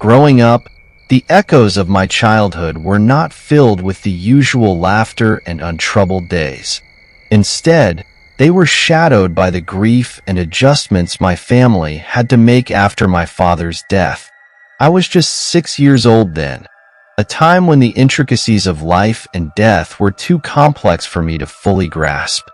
Growing up, the echoes of my childhood were not filled with the usual laughter and untroubled days. Instead, they were shadowed by the grief and adjustments my family had to make after my father's death. I was just 6 years old then, a time when the intricacies of life and death were too complex for me to fully grasp.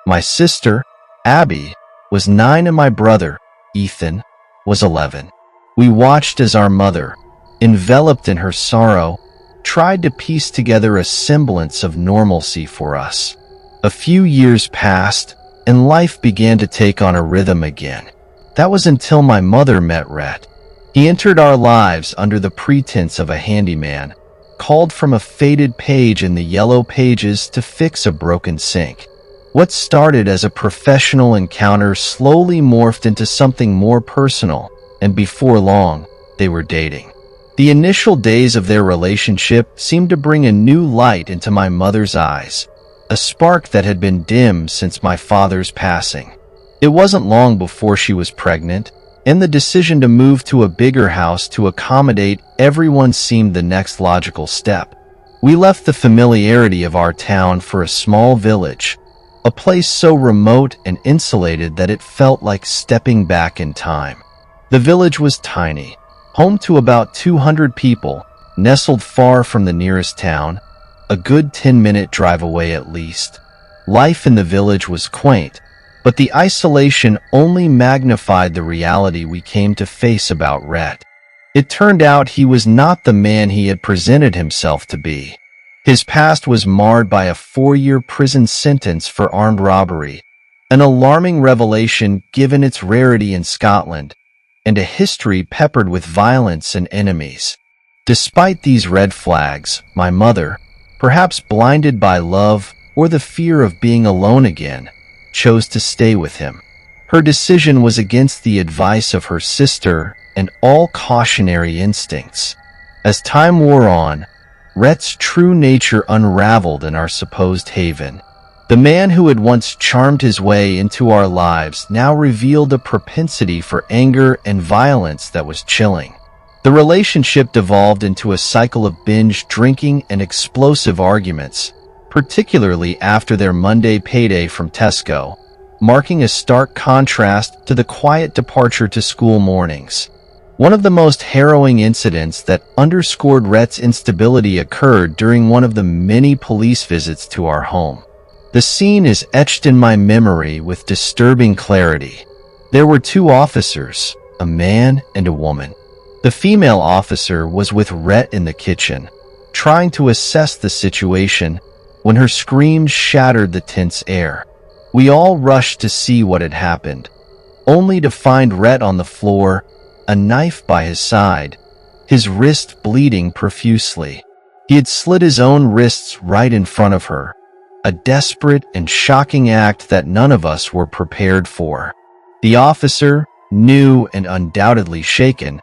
My sister, Abby, was 9 and my brother, Ethan, was 11. We watched as our mother, enveloped in her sorrow, tried to piece together a semblance of normalcy for us. A few years passed, and life began to take on a rhythm again. That was until my mother met Rhett. He entered our lives under the pretense of a handyman, called from a faded page in the yellow pages to fix a broken sink. What started as a professional encounter slowly morphed into something more personal, and before long, they were dating. The initial days of their relationship seemed to bring a new light into my mother's eyes, a spark that had been dim since my father's passing. It wasn't long before she was pregnant, and the decision to move to a bigger house to accommodate everyone seemed the next logical step. We left the familiarity of our town for a small village, a place so remote and insulated that it felt like stepping back in time. The village was tiny, home to about 200 people, nestled far from the nearest town, a good 10-minute drive away at least. Life in the village was quaint, but the isolation only magnified the reality we came to face about Rhett. It turned out he was not the man he had presented himself to be. His past was marred by a 4-year prison sentence for armed robbery, an alarming revelation given its rarity in Scotland, and a history peppered with violence and enemies. Despite these red flags, my mother, perhaps blinded by love or the fear of being alone again, chose to stay with him. Her decision was against the advice of her sister and all cautionary instincts. As time wore on, Rhett's true nature unraveled in our supposed haven. The man who had once charmed his way into our lives now revealed a propensity for anger and violence that was chilling. The relationship devolved into a cycle of binge drinking and explosive arguments, particularly after their Monday payday from Tesco, marking a stark contrast to the quiet departure to school mornings. One of the most harrowing incidents that underscored Rhett's instability occurred during one of the many police visits to our home. The scene is etched in my memory with disturbing clarity. There were 2 officers, a man and a woman. The female officer was with Rhett in the kitchen, trying to assess the situation when her screams shattered the tense air. We all rushed to see what had happened, only to find Rhett on the floor, a knife by his side, his wrist bleeding profusely. He had slit his own wrists right in front of her, a desperate and shocking act that none of us were prepared for. The officer, new and undoubtedly shaken,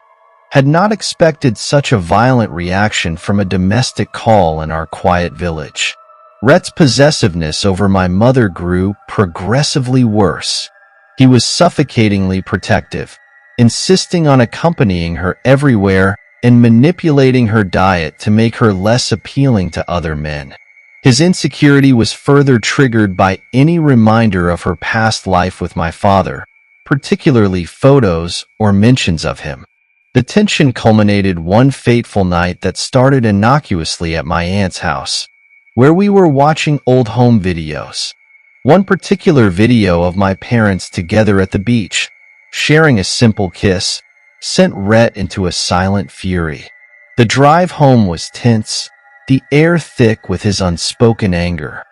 had not expected such a violent reaction from a domestic call in our quiet village. Rhett's possessiveness over my mother grew progressively worse. He was suffocatingly protective, insisting on accompanying her everywhere and manipulating her diet to make her less appealing to other men. His insecurity was further triggered by any reminder of her past life with my father, particularly photos or mentions of him. The tension culminated one fateful night that started innocuously at my aunt's house, where we were watching old home videos. One particular video of my parents together at the beach, sharing a simple kiss, sent Rhett into a silent fury. The drive home was tense, the air thick with his unspoken anger.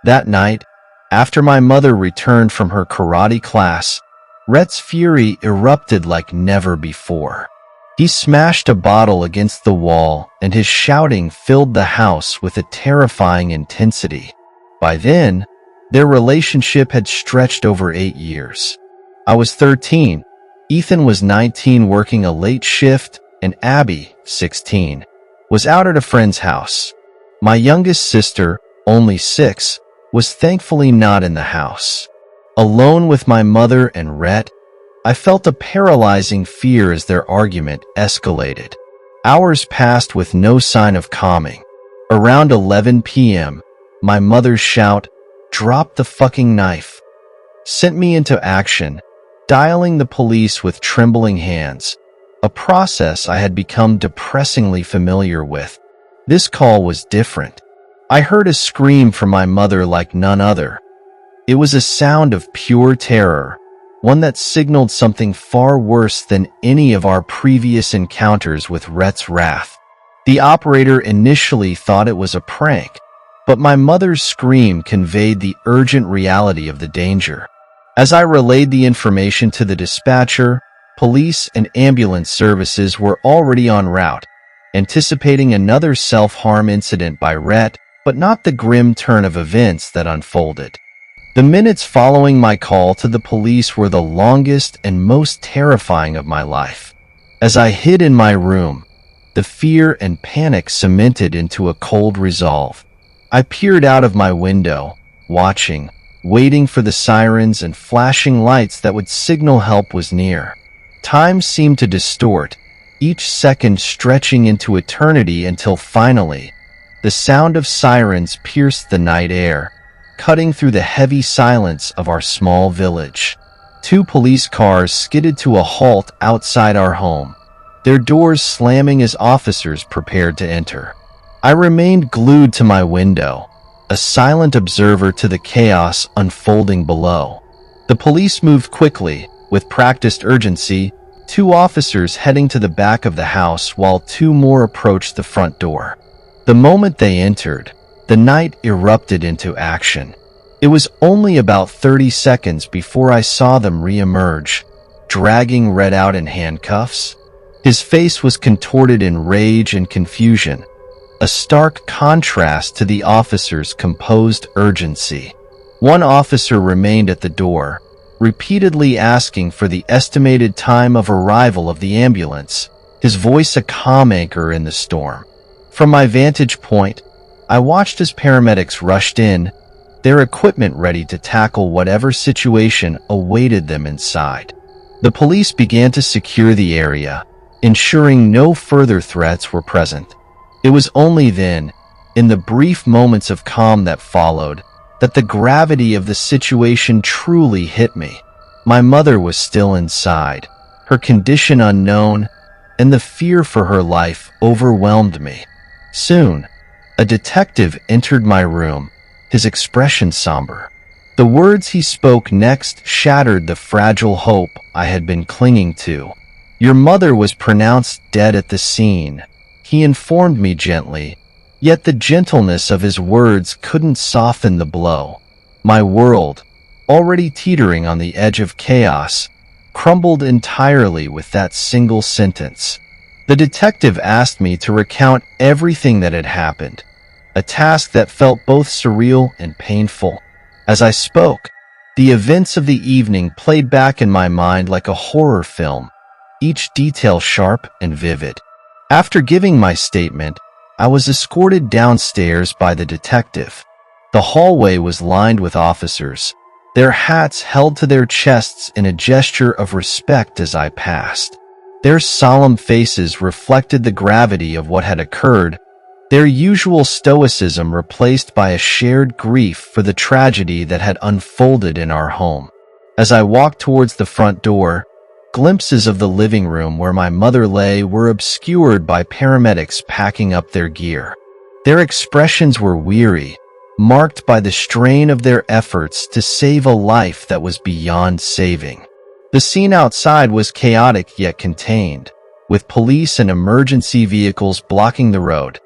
That night, after my mother returned from her karate class, Rhett's fury erupted like never before. He smashed a bottle against the wall, and his shouting filled the house with a terrifying intensity. By then, their relationship had stretched over 8 years. I was 13, Ethan was 19 working a late shift, and Abby, 16, was out at a friend's house. My youngest sister, only 6, was thankfully not in the house. Alone with my mother and Rhett, I felt a paralyzing fear as their argument escalated. Hours passed with no sign of calming. Around 11 p.m., my mother's shout, "Drop the fucking knife," sent me into action, dialing the police with trembling hands, a process I had become depressingly familiar with. This call was different. I heard a scream from my mother like none other. It was a sound of pure terror, one that signaled something far worse than any of our previous encounters with Rhett's wrath. The operator initially thought it was a prank, but my mother's scream conveyed the urgent reality of the danger. As I relayed the information to the dispatcher, police and ambulance services were already en route, anticipating another self-harm incident by Rhett, but not the grim turn of events that unfolded. The minutes following my call to the police were the longest and most terrifying of my life. As I hid in my room, the fear and panic cemented into a cold resolve. I peered out of my window, watching, waiting for the sirens and flashing lights that would signal help was near. Time seemed to distort, each second stretching into eternity until finally, the sound of sirens pierced the night air, cutting through the heavy silence of our small village. 2 police cars skidded to a halt outside our home, their doors slamming as officers prepared to enter. I remained glued to my window, a silent observer to the chaos unfolding below. The police moved quickly, with practiced urgency, 2 officers heading to the back of the house while 2 more approached the front door. The moment they entered, the night erupted into action. It was only about 30 seconds before I saw them re-emerge, dragging Red out in handcuffs. His face was contorted in rage and confusion, a stark contrast to the officer's composed urgency. One officer remained at the door, repeatedly asking for the estimated time of arrival of the ambulance, his voice a calm anchor in the storm. From my vantage point, I watched as paramedics rushed in, their equipment ready to tackle whatever situation awaited them inside. The police began to secure the area, ensuring no further threats were present. It was only then, in the brief moments of calm that followed, that the gravity of the situation truly hit me. My mother was still inside, her condition unknown, and the fear for her life overwhelmed me. Soon, a detective entered my room, his expression somber. The words he spoke next shattered the fragile hope I had been clinging to. "Your mother was pronounced dead at the scene," he informed me gently, yet the gentleness of his words couldn't soften the blow. My world, already teetering on the edge of chaos, crumbled entirely with that single sentence. The detective asked me to recount everything that had happened, a task that felt both surreal and painful. As I spoke, the events of the evening played back in my mind like a horror film, each detail sharp and vivid. After giving my statement, I was escorted downstairs by the detective. The hallway was lined with officers, their hats held to their chests in a gesture of respect as I passed. Their solemn faces reflected the gravity of what had occurred, their usual stoicism replaced by a shared grief for the tragedy that had unfolded in our home. As I walked towards the front door, glimpses of the living room where my mother lay were obscured by paramedics packing up their gear. Their expressions were weary, marked by the strain of their efforts to save a life that was beyond saving. The scene outside was chaotic yet contained, with police and emergency vehicles blocking the road,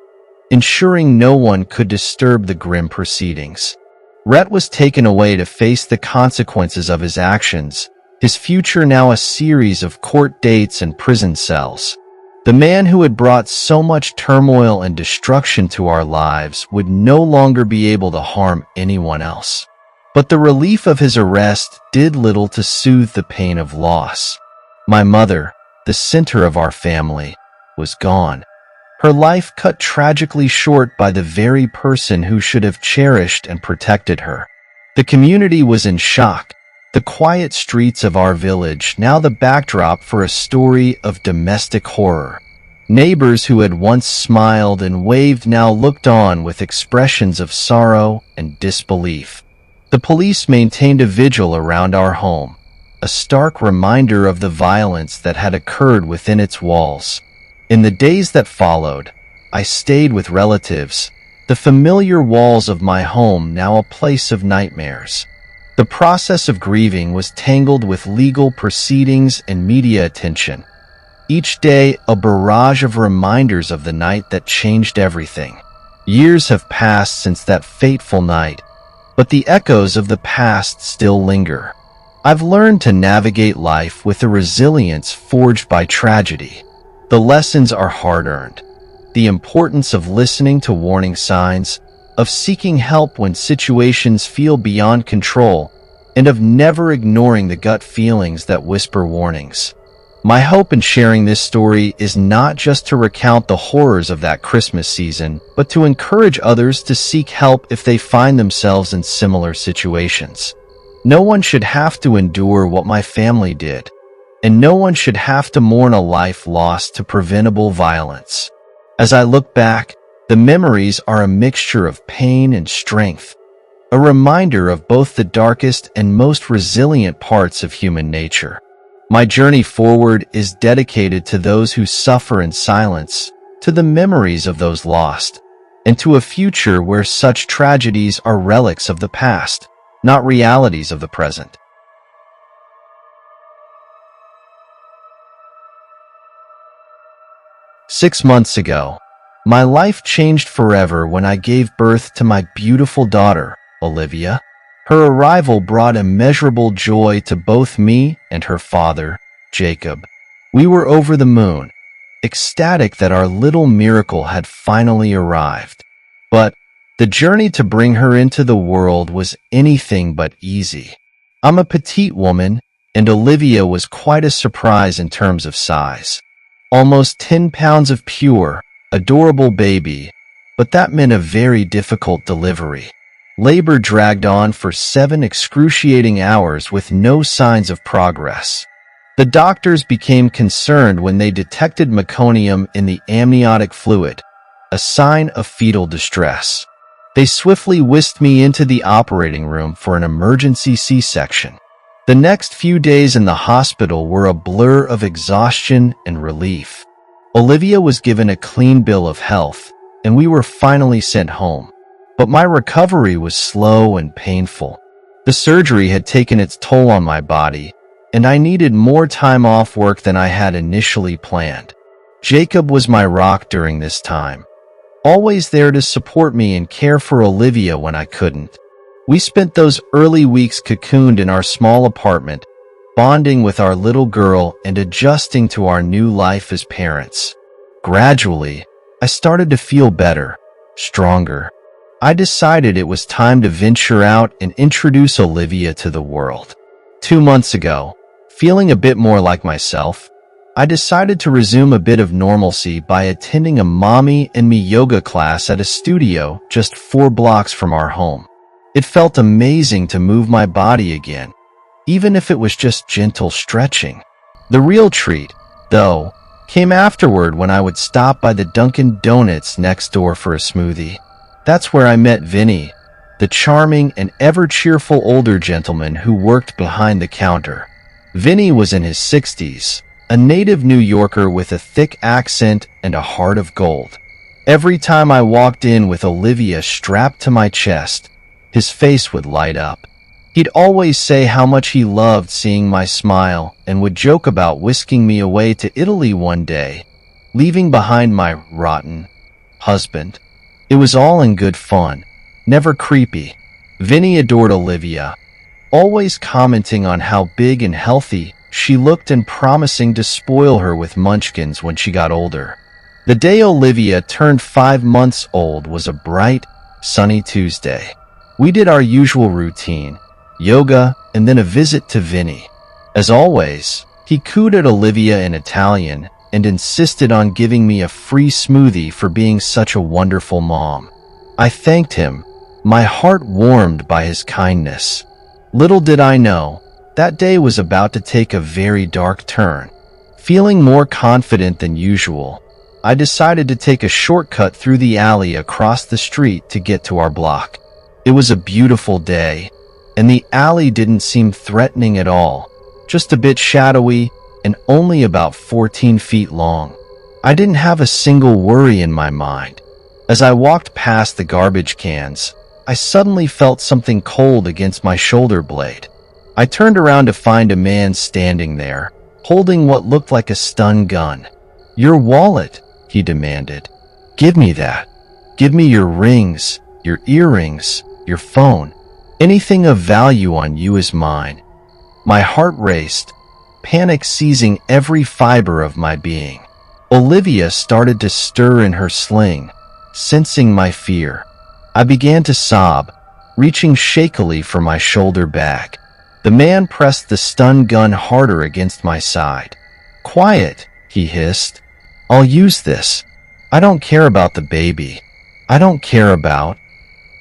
ensuring no one could disturb the grim proceedings. Rhett was taken away to face the consequences of his actions, his future now a series of court dates and prison cells. The man who had brought so much turmoil and destruction to our lives would no longer be able to harm anyone else. But the relief of his arrest did little to soothe the pain of loss. My mother, the center of our family, was gone, her life cut tragically short by the very person who should have cherished and protected her. The community was in shock, the quiet streets of our village now the backdrop for a story of domestic horror. Neighbors who had once smiled and waved now looked on with expressions of sorrow and disbelief. The police maintained a vigil around our home, a stark reminder of the violence that had occurred within its walls. In the days that followed, I stayed with relatives, the familiar walls of my home now a place of nightmares. The process of grieving was tangled with legal proceedings and media attention. Each day, a barrage of reminders of the night that changed everything. Years have passed since that fateful night, but the echoes of the past still linger. I've learned to navigate life with a resilience forged by tragedy. The lessons are hard-earned. The importance of listening to warning signs, of seeking help when situations feel beyond control, and of never ignoring the gut feelings that whisper warnings. My hope in sharing this story is not just to recount the horrors of that Christmas season, but to encourage others to seek help if they find themselves in similar situations. No one should have to endure what my family did, and no one should have to mourn a life lost to preventable violence. As I look back, the memories are a mixture of pain and strength, a reminder of both the darkest and most resilient parts of human nature. My journey forward is dedicated to those who suffer in silence, to the memories of those lost, and to a future where such tragedies are relics of the past, not realities of the present. "6 months ago, my life changed forever when I gave birth to my beautiful daughter, Olivia. Her arrival brought immeasurable joy to both me and her father, Jacob. We were over the moon, ecstatic that our little miracle had finally arrived. But the journey to bring her into the world was anything but easy. I'm a petite woman, and Olivia was quite a surprise in terms of size. Almost 10 pounds of pure, adorable baby, but that meant a very difficult delivery. Labor dragged on for 7 excruciating hours with no signs of progress. The doctors became concerned when they detected meconium in the amniotic fluid, a sign of fetal distress. They swiftly whisked me into the operating room for an emergency C-section. The next few days in the hospital were a blur of exhaustion and relief. Olivia was given a clean bill of health, and we were finally sent home. But my recovery was slow and painful. The surgery had taken its toll on my body, and I needed more time off work than I had initially planned. Jacob was my rock during this time, always there to support me and care for Olivia when I couldn't. We spent those early weeks cocooned in our small apartment, bonding with our little girl and adjusting to our new life as parents. Gradually, I started to feel better, stronger. I decided it was time to venture out and introduce Olivia to the world. 2 months ago, feeling a bit more like myself, I decided to resume a bit of normalcy by attending a mommy and me yoga class at a studio just 4 blocks from our home. It felt amazing to move my body again, even if it was just gentle stretching. The real treat, though, came afterward when I would stop by the Dunkin' Donuts next door for a smoothie. That's where I met Vinny, the charming and ever-cheerful older gentleman who worked behind the counter. Vinny was in his 60s, a native New Yorker with a thick accent and a heart of gold. Every time I walked in with Olivia strapped to my chest, his face would light up. He'd always say how much he loved seeing my smile and would joke about whisking me away to Italy one day, leaving behind my rotten husband. It was all in good fun, never creepy. Vinny adored Olivia, always commenting on how big and healthy she looked and promising to spoil her with munchkins when she got older. The day Olivia turned 5 months old was a bright, sunny Tuesday. We did our usual routine, yoga, and then a visit to Vinny. As always, he cooed at Olivia in Italian and insisted on giving me a free smoothie for being such a wonderful mom. I thanked him, my heart warmed by his kindness. Little did I know, that day was about to take a very dark turn. Feeling more confident than usual, I decided to take a shortcut through the alley across the street to get to our block. It was a beautiful day, and the alley didn't seem threatening at all, just a bit shadowy and only about 14 feet long. I didn't have a single worry in my mind. As I walked past the garbage cans, I suddenly felt something cold against my shoulder blade. I turned around to find a man standing there, holding what looked like a stun gun. "Your wallet," he demanded. "Give me that. Give me your rings, your earrings, your phone. Anything of value on you is mine." My heart raced, panic seizing every fiber of my being. Olivia started to stir in her sling, sensing my fear. I began to sob, reaching shakily for my shoulder bag. The man pressed the stun gun harder against my side. "Quiet," he hissed. "I'll use this. I don't care about the baby. I don't care about—"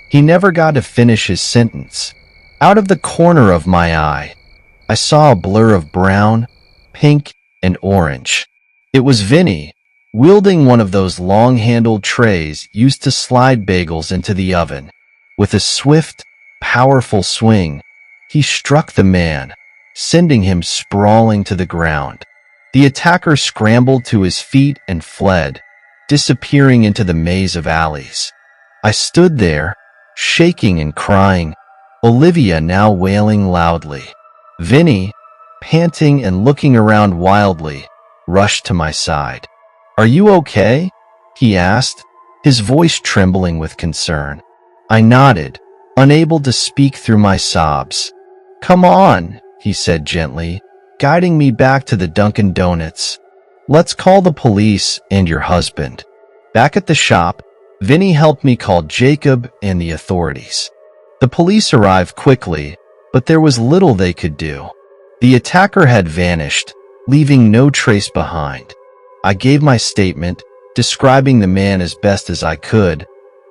He never got to finish his sentence. Out of the corner of my eye, I saw a blur of brown, pink, and orange. It was Vinny, wielding one of those long-handled trays used to slide bagels into the oven. With a swift, powerful swing, he struck the man, sending him sprawling to the ground. The attacker scrambled to his feet and fled, disappearing into the maze of alleys. I stood there, shaking and crying, Olivia now wailing loudly. Vinny, panting and looking around wildly, rushed to my side. "Are you okay?" he asked, his voice trembling with concern. I nodded, unable to speak through my sobs. "Come on," he said gently, guiding me back to the Dunkin' Donuts. "Let's call the police and your husband." Back at the shop, Vinny helped me call Jacob and the authorities. The police arrived quickly, but there was little they could do. The attacker had vanished, leaving no trace behind. I gave my statement, describing the man as best as I could,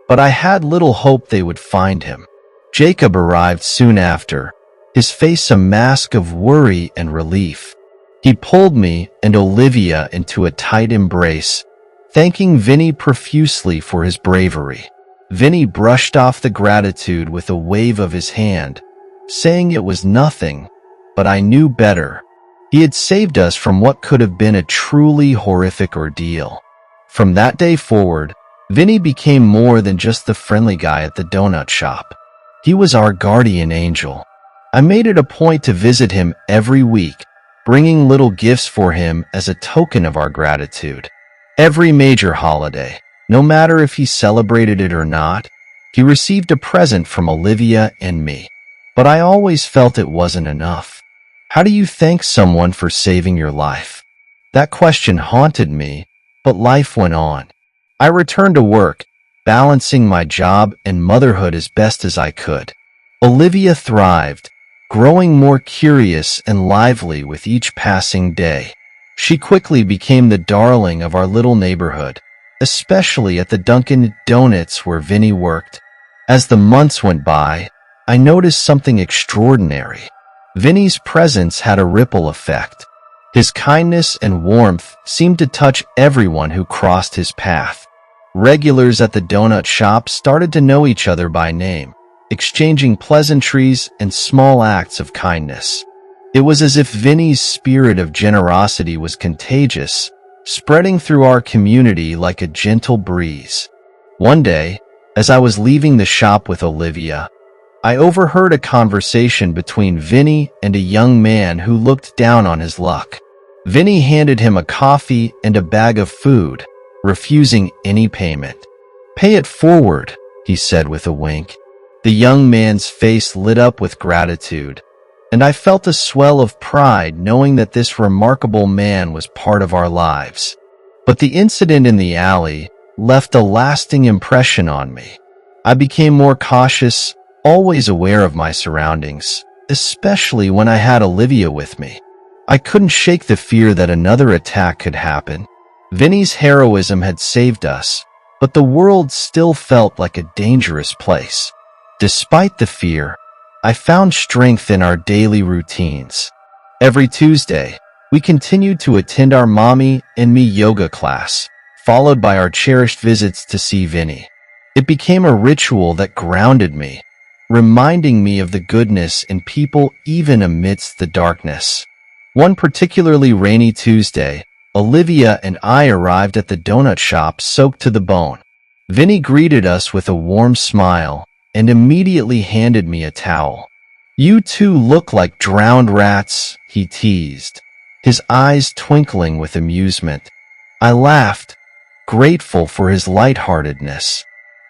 but I had little hope they would find him. Jacob arrived soon after, his face a mask of worry and relief. He pulled me and Olivia into a tight embrace, thanking Vinny profusely for his bravery. Vinny brushed off the gratitude with a wave of his hand, saying it was nothing, but I knew better. He had saved us from what could have been a truly horrific ordeal. From that day forward, Vinny became more than just the friendly guy at the donut shop. He was our guardian angel. I made it a point to visit him every week, bringing little gifts for him as a token of our gratitude. Every major holiday, no matter if he celebrated it or not, he received a present from Olivia and me. But I always felt it wasn't enough. How do you thank someone for saving your life? That question haunted me, but life went on. I returned to work, balancing my job and motherhood as best as I could. Olivia thrived, growing more curious and lively with each passing day. She quickly became the darling of our little neighborhood, especially at the Dunkin' Donuts where Vinny worked. As the months went by, I noticed something extraordinary. Vinny's presence had a ripple effect. His kindness and warmth seemed to touch everyone who crossed his path. Regulars at the donut shop started to know each other by name, exchanging pleasantries and small acts of kindness. It was as if Vinny's spirit of generosity was contagious, spreading through our community like a gentle breeze. One day, as I was leaving the shop with Olivia, I overheard a conversation between Vinny and a young man who looked down on his luck. Vinny handed him a coffee and a bag of food, refusing any payment. "Pay it forward," he said with a wink. The young man's face lit up with gratitude, and I felt a swell of pride knowing that this remarkable man was part of our lives. But the incident in the alley left a lasting impression on me. I became more cautious, always aware of my surroundings, especially when I had Olivia with me. I couldn't shake the fear that another attack could happen. Vinny's heroism had saved us, but the world still felt like a dangerous place. Despite the fear, I found strength in our daily routines. Every Tuesday, we continued to attend our mommy and me yoga class, followed by our cherished visits to see Vinny. It became a ritual that grounded me, reminding me of the goodness in people even amidst the darkness. One particularly rainy Tuesday, Olivia and I arrived at the donut shop soaked to the bone. Vinny greeted us with a warm smile and immediately handed me a towel. "You two look like drowned rats," he teased, his eyes twinkling with amusement. I laughed, grateful for his lightheartedness.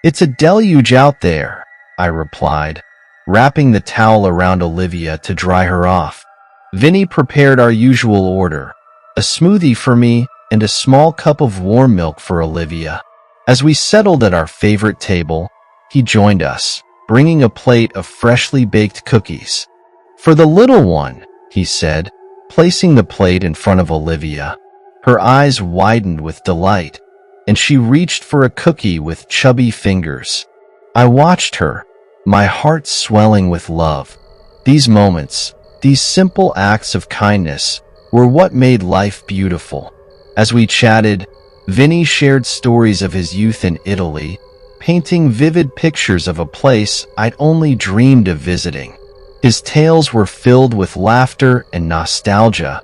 "It's a deluge out there," I replied, wrapping the towel around Olivia to dry her off. Vinny prepared our usual order, a smoothie for me and a small cup of warm milk for Olivia. As we settled at our favorite table, he joined us, bringing a plate of freshly baked cookies. "For the little one," he said, placing the plate in front of Olivia. Her eyes widened with delight, and she reached for a cookie with chubby fingers. I watched her, my heart swelling with love. These moments, these simple acts of kindness, were what made life beautiful. As we chatted, Vinny shared stories of his youth in Italy, painting vivid pictures of a place I'd only dreamed of visiting. His tales were filled with laughter and nostalgia,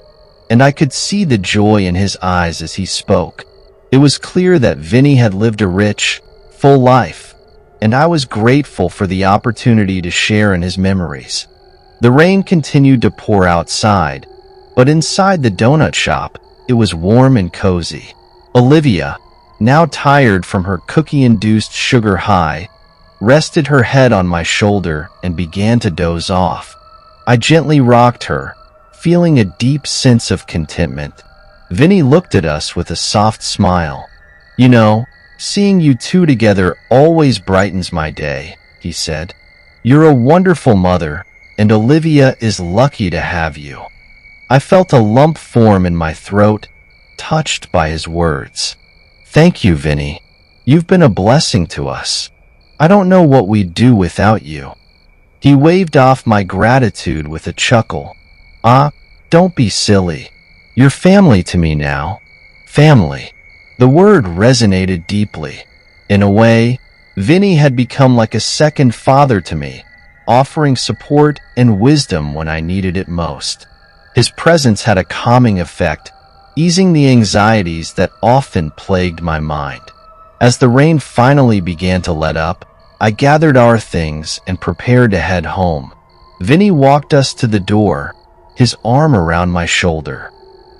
and I could see the joy in his eyes as he spoke. It was clear that Vinny had lived a rich, full life, and I was grateful for the opportunity to share in his memories. The rain continued to pour outside, but inside the donut shop, it was warm and cozy. Olivia, now tired from her cookie-induced sugar high, rested her head on my shoulder and began to doze off. I gently rocked her, feeling a deep sense of contentment. Vinny looked at us with a soft smile. "You know, seeing you two together always brightens my day," he said. "You're a wonderful mother, and Olivia is lucky to have you." I felt a lump form in my throat, touched by his words. "Thank you, Vinny. You've been a blessing to us. I don't know what we'd do without you." He waved off my gratitude with a chuckle. Don't be silly. You're family to me now. Family." The word resonated deeply. In a way, Vinny had become like a second father to me, offering support and wisdom when I needed it most. His presence had a calming effect, easing the anxieties that often plagued my mind. As the rain finally began to let up, I gathered our things and prepared to head home. Vinny walked us to the door, his arm around my shoulder.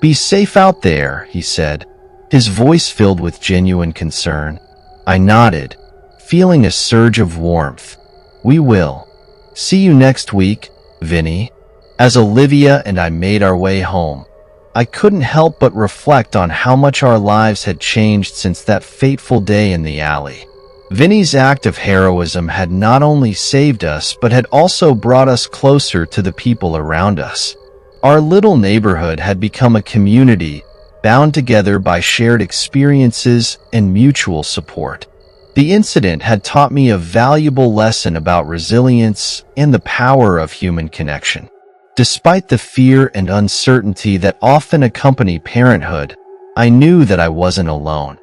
"Be safe out there," he said, his voice filled with genuine concern. I nodded, feeling a surge of warmth. "We will. See you next week, Vinny." As Olivia and I made our way home, I couldn't help but reflect on how much our lives had changed since that fateful day in the alley. Vinny's act of heroism had not only saved us, but had also brought us closer to the people around us. Our little neighborhood had become a community, bound together by shared experiences and mutual support. The incident had taught me a valuable lesson about resilience and the power of human connection. Despite the fear and uncertainty that often accompany parenthood, I knew that I wasn't alone.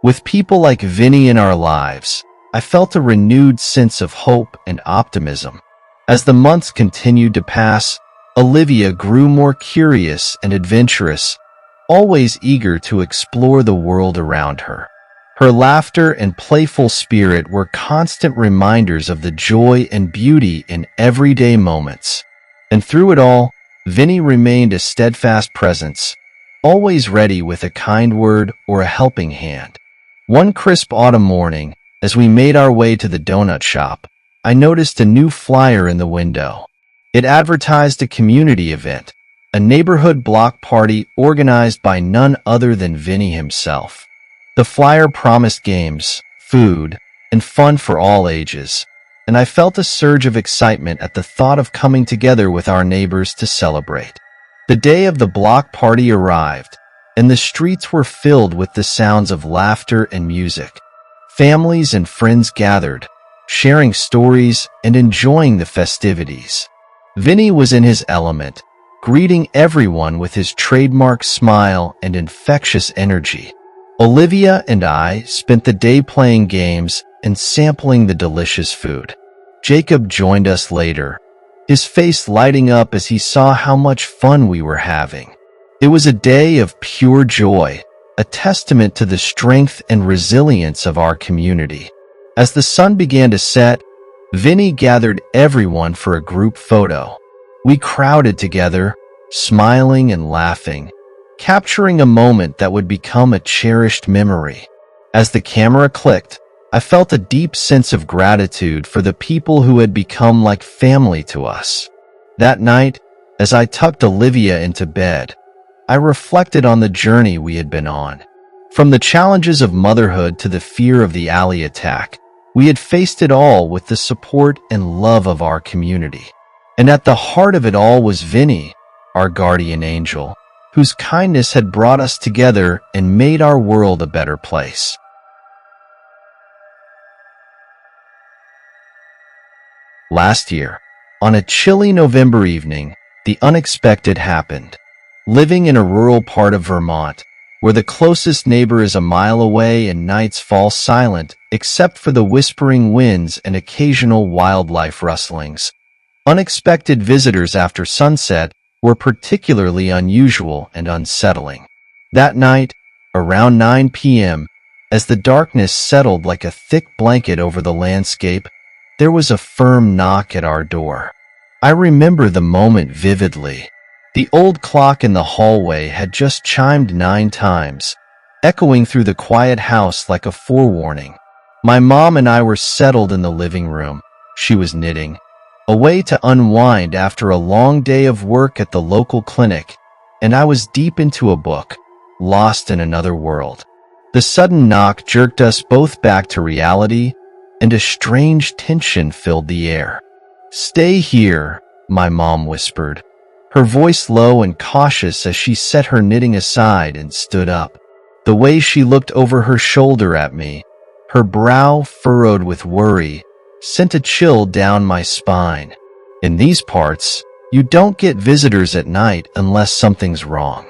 With people like Vinny in our lives, I felt a renewed sense of hope and optimism. As the months continued to pass, Olivia grew more curious and adventurous, always eager to explore the world around her. Her laughter and playful spirit were constant reminders of the joy and beauty in everyday moments. And through it all, Vinny remained a steadfast presence, always ready with a kind word or a helping hand. One crisp autumn morning, as we made our way to the donut shop, I noticed a new flyer in the window. It advertised a community event, a neighborhood block party organized by none other than Vinny himself. The flyer promised games, food, and fun for all ages, and I felt a surge of excitement at the thought of coming together with our neighbors to celebrate. The day of the block party arrived, and the streets were filled with the sounds of laughter and music. Families and friends gathered, sharing stories and enjoying the festivities. Vinny was in his element, greeting everyone with his trademark smile and infectious energy. Olivia and I spent the day playing games and sampling the delicious food. Jacob joined us later, his face lighting up as he saw how much fun we were having. It was a day of pure joy, a testament to the strength and resilience of our community. As the sun began to set, Vinny gathered everyone for a group photo. We crowded together, smiling and laughing, capturing a moment that would become a cherished memory. As the camera clicked, I felt a deep sense of gratitude for the people who had become like family to us. That night, as I tucked Olivia into bed, I reflected on the journey we had been on. From the challenges of motherhood to the fear of the alley attack, we had faced it all with the support and love of our community. And at the heart of it all was Vinny, our guardian angel, whose kindness had brought us together and made our world a better place. Last year, on a chilly November evening, the unexpected happened. Living in a rural part of Vermont, where the closest neighbor is a mile away and nights fall silent except for the whispering winds and occasional wildlife rustlings, unexpected visitors after sunset were particularly unusual and unsettling. That night, around 9 p.m., as the darkness settled like a thick blanket over the landscape, there was a firm knock at our door. I remember the moment vividly. The old clock in the hallway had just chimed 9 times, echoing through the quiet house like a forewarning. My mom and I were settled in the living room. She was knitting, a way to unwind after a long day of work at the local clinic, and I was deep into a book, lost in another world. The sudden knock jerked us both back to reality, and a strange tension filled the air. "Stay here," my mom whispered, her voice low and cautious as she set her knitting aside and stood up. The way she looked over her shoulder at me, her brow furrowed with worry, sent a chill down my spine. In these parts, you don't get visitors at night unless something's wrong.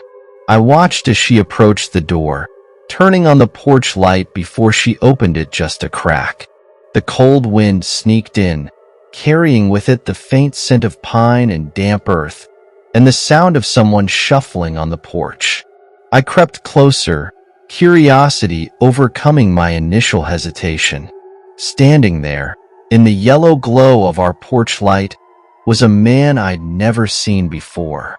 I watched as she approached the door, turning on the porch light before she opened it just a crack. The cold wind sneaked in, carrying with it the faint scent of pine and damp earth, and the sound of someone shuffling on the porch. I crept closer, curiosity overcoming my initial hesitation. Standing there, in the yellow glow of our porch light, was a man I'd never seen before.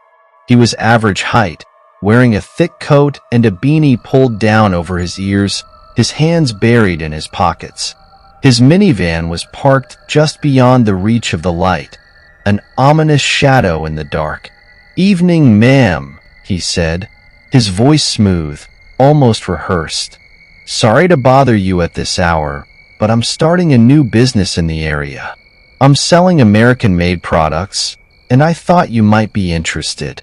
He was average height, wearing a thick coat and a beanie pulled down over his ears, his hands buried in his pockets. His minivan was parked just beyond the reach of the light, an ominous shadow in the dark. "Evening, ma'am," he said, his voice smooth, almost rehearsed. "Sorry to bother you at this hour, but I'm starting a new business in the area. I'm selling American-made products, and I thought you might be interested."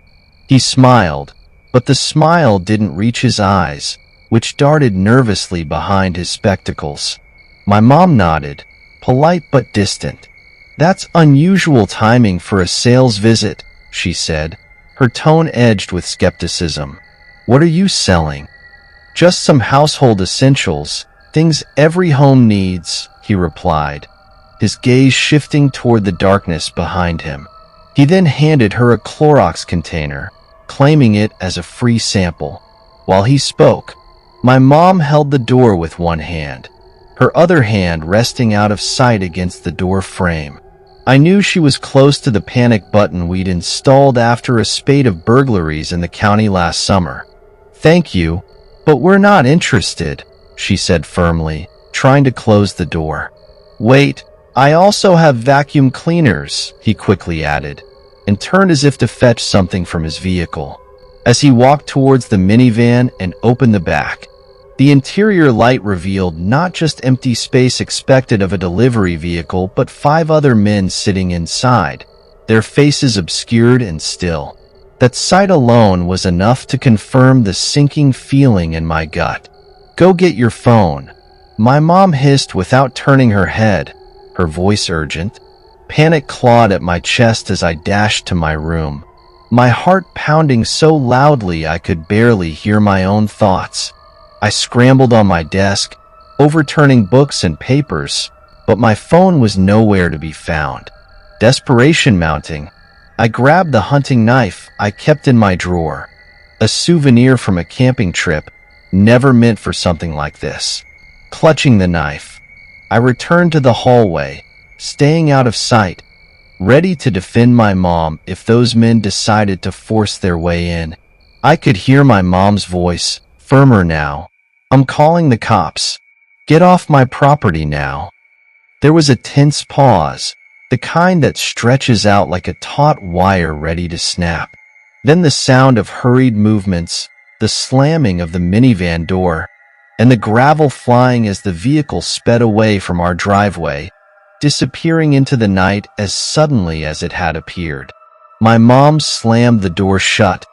He smiled, but the smile didn't reach his eyes, which darted nervously behind his spectacles. My mom nodded, polite but distant. "That's unusual timing for a sales visit," she said, her tone edged with skepticism. "What are you selling?" "Just some household essentials, things every home needs," he replied, his gaze shifting toward the darkness behind him. He then handed her a Clorox container, claiming it as a free sample. While he spoke, my mom held the door with one hand, her other hand resting out of sight against the door frame. I knew she was close to the panic button we'd installed after a spate of burglaries in the county last summer. "Thank you, but we're not interested," she said firmly, trying to close the door. "Wait, I also have vacuum cleaners," he quickly added, and turned as if to fetch something from his vehicle. As he walked towards the minivan and opened the back, the interior light revealed not just empty space expected of a delivery vehicle, but 5 other men sitting inside, their faces obscured and still. That sight alone was enough to confirm the sinking feeling in my gut. "Go get your phone," my mom hissed without turning her head, her voice urgent. Panic clawed at my chest as I dashed to my room, my heart pounding so loudly I could barely hear my own thoughts. I scrambled on my desk, overturning books and papers, but my phone was nowhere to be found. Desperation mounting, I grabbed the hunting knife I kept in my drawer, a souvenir from a camping trip, never meant for something like this. Clutching the knife, I returned to the hallway, staying out of sight, ready to defend my mom if those men decided to force their way in. I could hear my mom's voice, firmer now. "I'm calling the cops. Get off my property now." There was a tense pause, the kind that stretches out like a taut wire ready to snap. Then the sound of hurried movements, the slamming of the minivan door, and the gravel flying as the vehicle sped away from our driveway, disappearing into the night as suddenly as it had appeared. My mom slammed the door shut,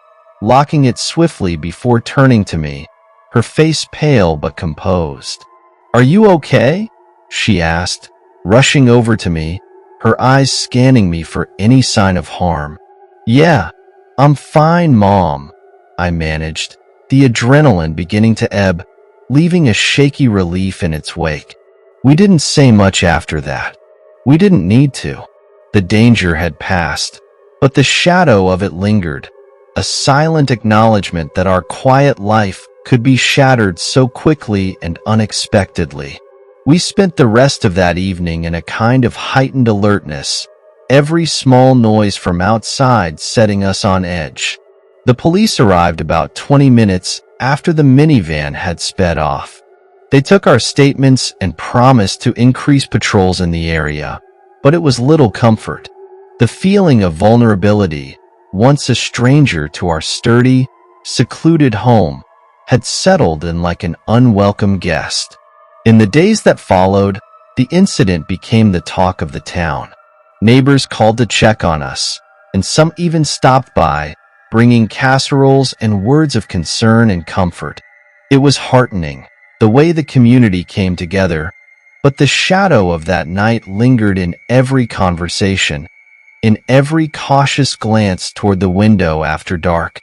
locking it swiftly before turning to me, her face pale but composed. "Are you okay?" she asked, rushing over to me, her eyes scanning me for any sign of harm. "Yeah, I'm fine, Mom," I managed, the adrenaline beginning to ebb, leaving a shaky relief in its wake. We didn't say much after that. We didn't need to. The danger had passed, but the shadow of it lingered, a silent acknowledgement that our quiet life could be shattered so quickly and unexpectedly. We spent the rest of that evening in a kind of heightened alertness, every small noise from outside setting us on edge. The police arrived about 20 minutes after the minivan had sped off. They took our statements and promised to increase patrols in the area, but it was little comfort. The feeling of vulnerability, once a stranger to our sturdy, secluded home, had settled in like an unwelcome guest. In the days that followed, the incident became the talk of the town. Neighbors called to check on us, and some even stopped by, bringing casseroles and words of concern and comfort. It was heartening, the way the community came together, but the shadow of that night lingered in every conversation, in every cautious glance toward the window after dark.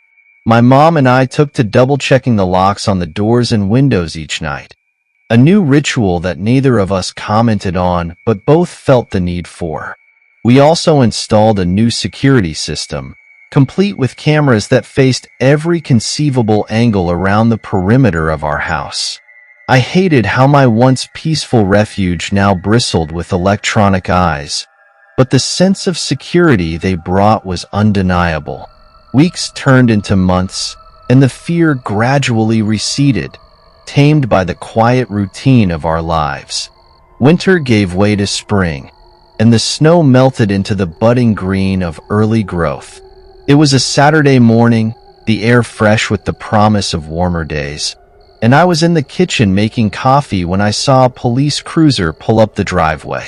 My mom and I took to double-checking the locks on the doors and windows each night, a new ritual that neither of us commented on but both felt the need for. We also installed a new security system, complete with cameras that faced every conceivable angle around the perimeter of our house. I hated how my once peaceful refuge now bristled with electronic eyes, but the sense of security they brought was undeniable. Weeks turned into months, and the fear gradually receded, tamed by the quiet routine of our lives. Winter gave way to spring, and the snow melted into the budding green of early growth. It was a Saturday morning, the air fresh with the promise of warmer days, and I was in the kitchen making coffee when I saw a police cruiser pull up the driveway.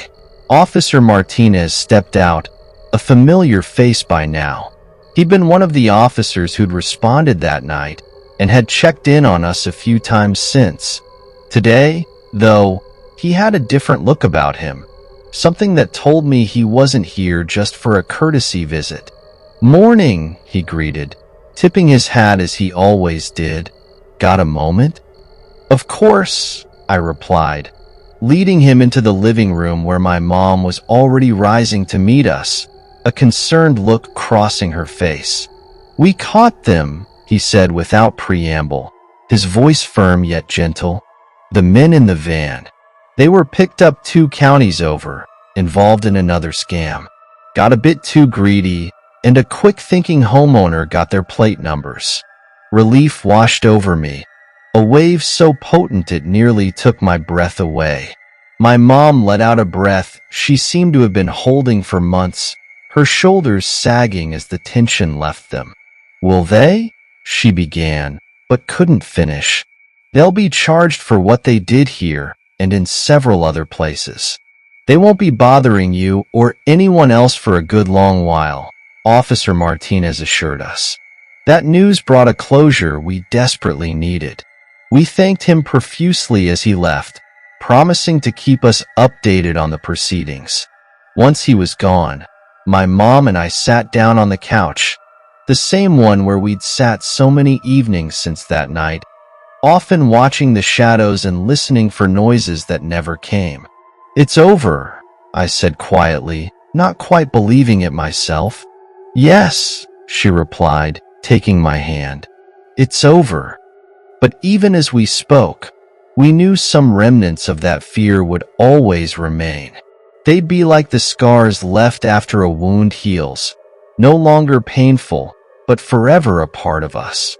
Officer Martinez stepped out, a familiar face by now. He'd been one of the officers who'd responded that night and had checked in on us a few times since. Today, though, he had a different look about him, something that told me he wasn't here just for a courtesy visit. "Morning," he greeted, tipping his hat as he always did. "Got a moment?" "Of course," I replied, leading him into the living room where my mom was already rising to meet us, a concerned look crossing her face. "We caught them," he said without preamble, his voice firm yet gentle. "The men in the van. They were picked up 2 counties over, involved in another scam. Got a bit too greedy, and a quick-thinking homeowner got their plate numbers." Relief washed over me, a wave so potent it nearly took my breath away. My mom let out a breath she seemed to have been holding for months, her shoulders sagging as the tension left them. "Will they?" she began, but couldn't finish. "They'll be charged for what they did here and in several other places. They won't be bothering you or anyone else for a good long while," Officer Martinez assured us. That news brought a closure we desperately needed. We thanked him profusely as he left, promising to keep us updated on the proceedings. Once he was gone, my mom and I sat down on the couch, the same one where we'd sat so many evenings since that night, often watching the shadows and listening for noises that never came. "It's over," I said quietly, not quite believing it myself. "Yes," she replied, taking my hand. "It's over." But even as we spoke, we knew some remnants of that fear would always remain. They'd be like the scars left after a wound heals, no longer painful, but forever a part of us.